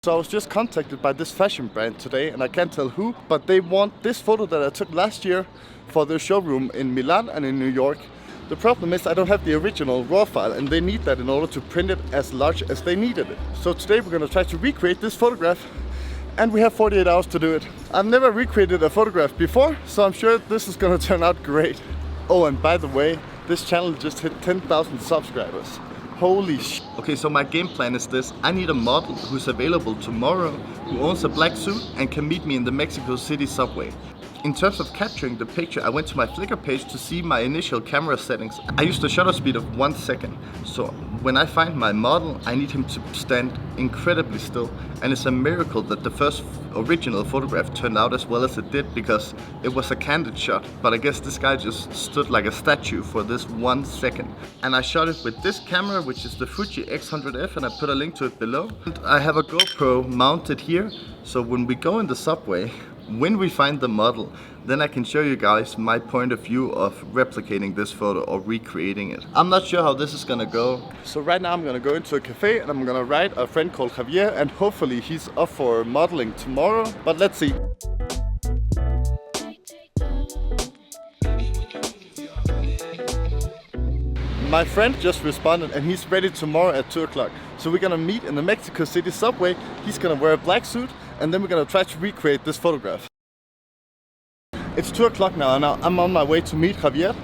So I was just contacted by this fashion brand today, and I can't tell who, but they want this photo that I took last year for their showroom in Milan and in New York. The problem is I don't have the original RAW file, and they need that in order to print it as large as they needed it. So today we're gonna try to recreate this photograph, and we have 48 hours to do it. I've never recreated a photograph before, so I'm sure this is gonna turn out great. Oh, and by the way, this channel just hit 10,000 subscribers. Holy sh! Okay, so my game plan is this. I need a model who's available tomorrow, who owns a black suit and can meet me in the Mexico City subway. In terms of capturing the picture, I went to my Flickr page to see my initial camera settings. I used a shutter speed of 1 second. So when I find my model, I need him to stand incredibly still. And it's a miracle that the first original photograph turned out as well as it did, because it was a candid shot. But I guess this guy just stood like a statue for this 1 second. And I shot it with this camera, which is the Fuji X100f, and I put a link to it below. I have a GoPro mounted here, so when we go in the subway, when we find the model, then I can show you guys my point of view of replicating this photo or recreating it. I'm not sure how this is gonna go. So right now I'm gonna go into a cafe and I'm gonna write a friend called Javier, and hopefully he's up for modeling tomorrow, but let's see. My friend just responded and he's ready tomorrow at 2 o'clock. So we're gonna meet in the Mexico City subway. He's gonna wear a black suit, and then we're gonna try to recreate this photograph. It's 2 o'clock now, and I'm on my way to meet Javier.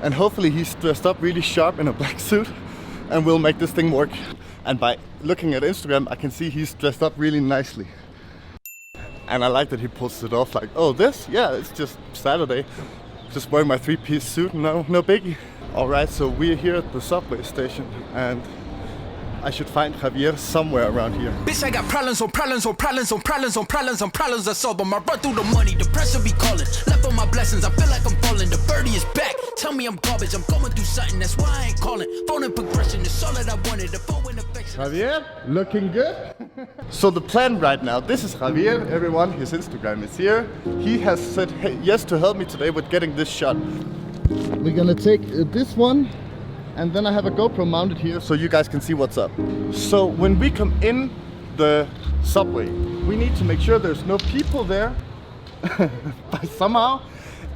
And hopefully he's dressed up really sharp in a black suit, and we'll make this thing work. And by looking at Instagram, I can see he's dressed up really nicely. And I like that he pulls it off like, oh, this? Yeah, it's just Saturday. Just wearing my 3-piece suit, no biggie. Alright, so we're here at the subway station, and I should find Javier somewhere around here. Bitch, I got problems on problems on problems on problems on problems on problems I solve them. I run through the money, the pressure be calling. Left on my blessings, I feel like I'm falling. The birdie is back, tell me I'm garbage. I'm going through something, that's why I ain't calling. Phone and progression is all that I wanted. The phone and affection. Javier, looking good? So the plan right now, this is Javier, everyone. His Instagram is here. He has said yes to help me today with getting this shot. We're gonna take this one, and then I have a GoPro mounted here so you guys can see what's up. So when we come in the subway, we need to make sure there's no people there by somehow,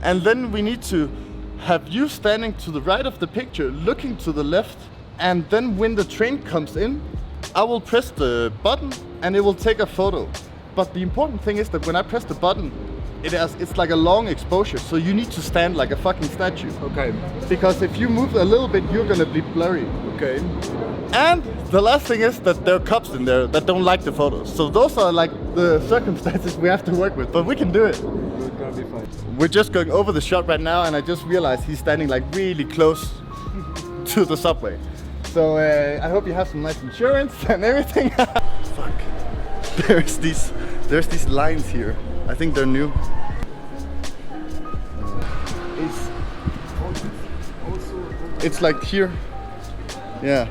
and then we need to have you standing to the right of the picture, looking to the left, and then when the train comes in, I will press the button and it will take a photo. But the important thing is that when I press the button, it's like a long exposure, so you need to stand like a fucking statue. Okay. Because if you move a little bit, you're gonna be blurry. Okay. And the last thing is that there are cops in there that don't like the photos. So those are like the circumstances we have to work with, but we can do it. We're gonna be fine. We're just going over the shot right now, and I just realized he's standing like really close to the subway. So I hope you have some nice insurance and everything. Fuck. There's these lines here. I think they're new. It's like here. Yeah.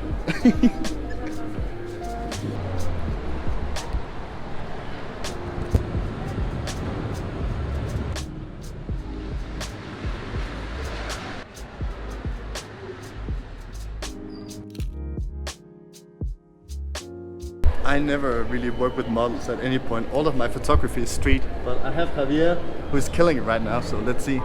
I never really work with models at any point. All of my photography is street. But I have Javier, who's killing it right now, so let's see.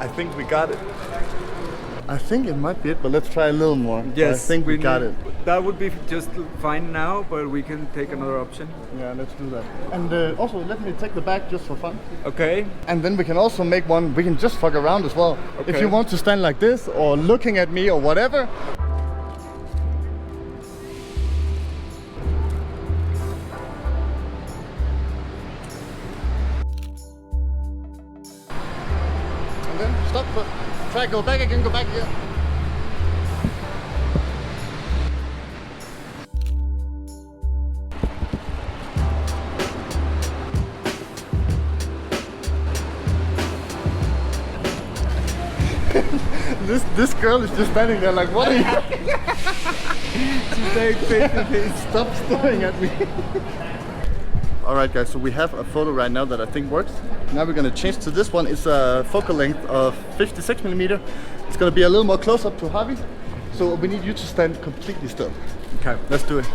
I think we got it. I think it might be it, but let's try a little more. Yes, I think we got it. That would be just fine now, but we can take another option. Yeah, let's do that. And also, let me take the bag just for fun. Okay. And then we can also make one, we can just fuck around as well. Okay. If you want to stand like this, or looking at me, or whatever. And then stop, try go back again, go back here. This girl is just standing there like, what are you? She's very face. Stop staring at me. Alright guys, so we have a photo right now that I think works. Now we're gonna change to this one. It's a focal length of 56mm. It's gonna be a little more close up to Javi. So we need you to stand completely still. Okay. Let's do it.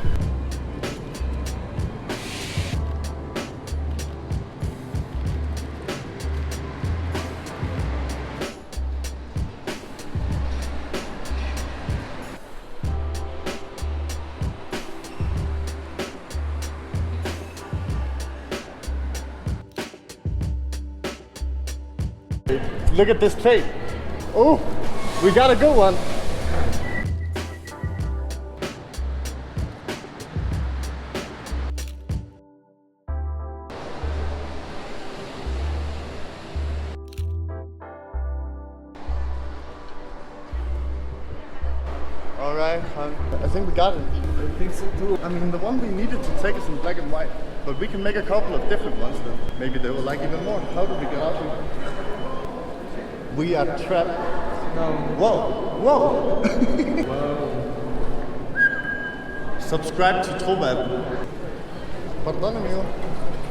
Look at this tape. Oh, we got a good one. All right, I think we got it. I think so too. I mean, the one we needed to take is in black and white, but we can make a couple of different ones then. Maybe they will like even more. How do we get out here? We are trapped. No. Whoa, whoa. Subscribe to Trovatten. Perdón, amigo.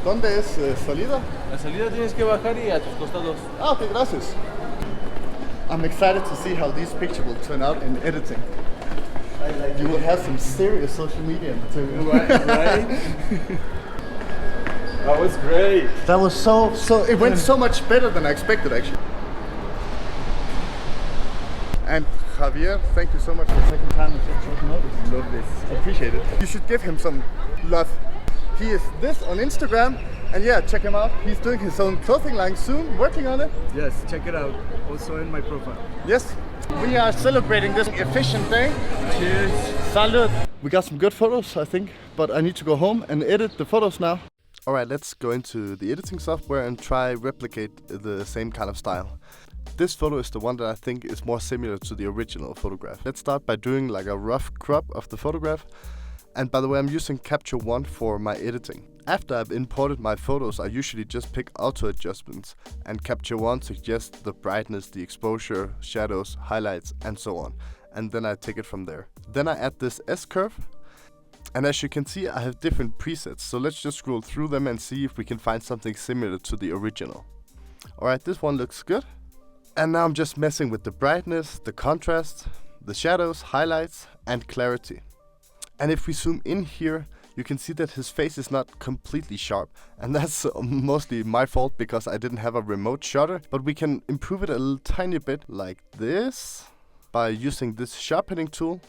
¿Dónde es salida? La salida tienes que bajar y a tus costados. Ah, okay, gracias. I'm excited to see how these pictures will turn out in editing. You will have some serious social media material. Right? That was great. That was so it went so much better than I expected actually. And Javier, thank you so much for taking time to take short notice. Love this. I appreciate it. You should give him some love. He is this on Instagram, and yeah, check him out. He's doing his own clothing line soon, working on it. Yes, check it out. Also in my profile. Yes, we are celebrating this efficient day. Cheers. Salud. We got some good photos, I think, but I need to go home and edit the photos now. All right, let's go into the editing software and try replicate the same kind of style. This photo is the one that I think is more similar to the original photograph. Let's start by doing like a rough crop of the photograph. And by the way, I'm using Capture One for my editing. After I've imported my photos, I usually just pick auto adjustments, and Capture One suggests the brightness, the exposure, shadows, highlights, and so on. And then I take it from there. Then I add this S-curve. And as you can see, I have different presets. So let's just scroll through them and see if we can find something similar to the original. Alright, this one looks good. And now I'm just messing with the brightness, the contrast, the shadows, highlights, and clarity. And if we zoom in here, you can see that his face is not completely sharp. And that's mostly my fault because I didn't have a remote shutter. But we can improve it a little tiny bit like this by using this sharpening tool.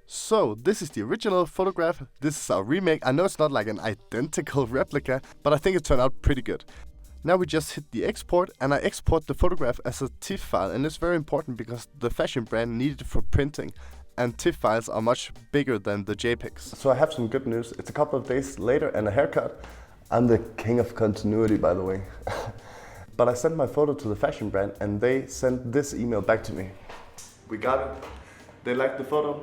So this is the original photograph. This is our remake. I know it's not like an identical replica, but I think it turned out pretty good. Now we just hit the export, and I export the photograph as a Tiff file, and it's very important because the fashion brand needed it for printing, and Tiff files are much bigger than the JPEGs. So I have some good news. It's a couple of days later and a haircut. I'm the king of continuity, by the way. But I sent my photo to the fashion brand, and they sent this email back to me. We got it. They liked the photo.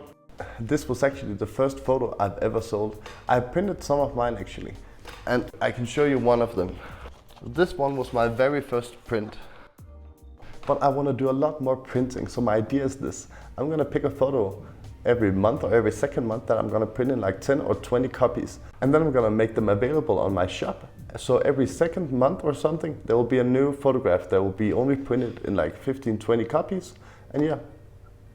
This was actually the first photo I've ever sold. I printed some of mine actually, and I can show you one of them. This one was my very first print. But I want to do a lot more printing, so my idea is this. I'm going to pick a photo every month or every second month that I'm going to print in like 10 or 20 copies. And then I'm going to make them available on my shop. So every second month or something, there will be a new photograph that will be only printed in like 15-20 copies. And yeah,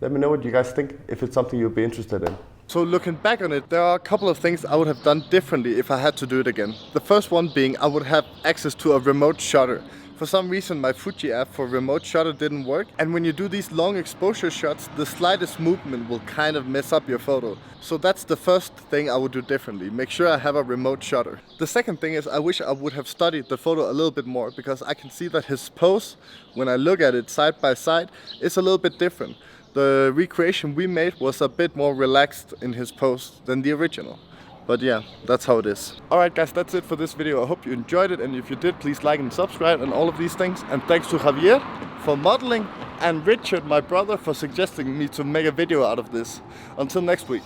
let me know what you guys think, if it's something you'll be interested in. So looking back on it, there are a couple of things I would have done differently if I had to do it again. The first one being I would have access to a remote shutter. For some reason my Fuji app for remote shutter didn't work, and when you do these long exposure shots, the slightest movement will kind of mess up your photo. So that's the first thing I would do differently. Make sure I have a remote shutter. The second thing is I wish I would have studied the photo a little bit more, because I can see that his pose, when I look at it side by side, is a little bit different. The recreation we made was a bit more relaxed in his pose than the original. But yeah, that's how it is. Alright guys, that's it for this video. I hope you enjoyed it, and if you did, please like and subscribe and all of these things. And thanks to Javier for modeling, and Richard, my brother, for suggesting me to make a video out of this. Until next week.